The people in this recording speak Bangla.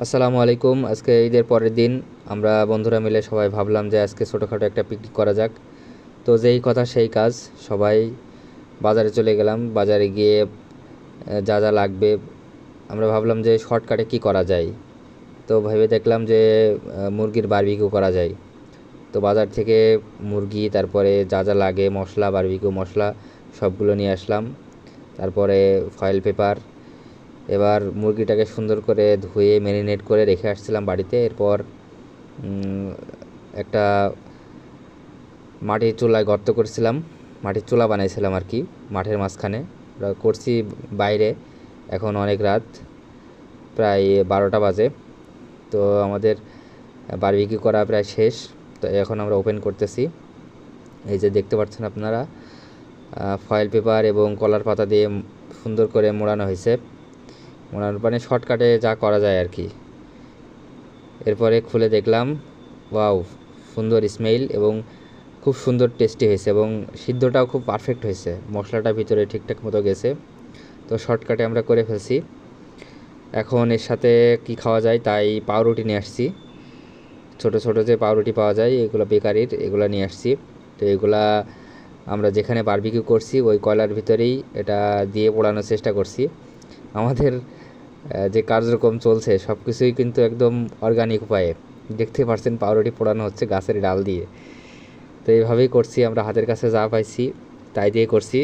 আসসালামু আলাইকুম। আজকে ঈদের পরের দিন আমরা বন্ধুরা মিলে সবাই ভাবলাম যে আজকে ছোটোখাটো একটা পিকনিক করা যাক। তো যেই কথা সেই কাজ, সবাই বাজারে চলে গেলাম। বাজারে গিয়ে যা যা লাগবে আমরা ভাবলাম যে শর্টকাটে কি করা যায়। তো ভেবে দেখলাম যে মুরগির বারবিকিউ করা যায়। তো বাজার থেকে মুরগি, তারপরে যা যা লাগে মশলা, বারবিকিউ মশলা সবগুলো নিয়ে আসলাম। তারপরে ফয়েল পেপার। এবার মুরগিটাকে সুন্দর করে ধুয়ে ম্যারিনেট করে রেখে আসছিলাম বাড়িতে। এরপর একটা মাটির চুলায় গর্ত করছিলাম, মাটির চুলা বানাইছিলাম আর কি, মাঠের মাঝখানে ওটা করছি বাইরে। এখন অনেক রাত, প্রায় 12টা বাজে। তো আমাদের বারবিকিউ করা প্রায় শেষ। তো এখন আমরা ওপেন করতেছি। এই যে দেখতে পাচ্ছেন আপনারা, ফয়েল পেপার এবং কলার পাতা দিয়ে সুন্দর করে মোড়ানো হয়েছে। মোড়ানোর মানে শর্টকাটে যা করা যায় আর কি। এরপরে খুলে দেখলাম, ওয়াও, সুন্দর স্মেল এবং খুব সুন্দর টেস্টি হয়েছে এবং সিদ্ধটাও খুব পারফেক্ট হয়েছে, মশলাটা ভিতরে ঠিকঠাক মতো গেছে। তো শর্টকাটে আমরা করে ফেলছি। এখন এর সাথে কি খাওয়া যায় তাই পাউরুটি নিয়ে আসছি। ছোটো ছোটো যে পাউরুটি পাওয়া যায় এগুলো বেকারির, এগুলো নিয়ে আসছি। তো এগুলা আমরা যেখানে বারবিকিউ করছি ওই কয়লার ভিতরেই এটা দিয়ে পোড়ানোর চেষ্টা করছি। আমাদের যে কার্যক্রম চলছে সব কিছুই কিন্তু একদম অর্গানিক উপায়ে। দেখতে পাচ্ছেন পাউরুটি পোড়ানো হচ্ছে গাছের ডাল দিয়ে। তো এইভাবেই করছি, আমরা হাতের কাছে যা পাইছি তাই দিয়ে করছি।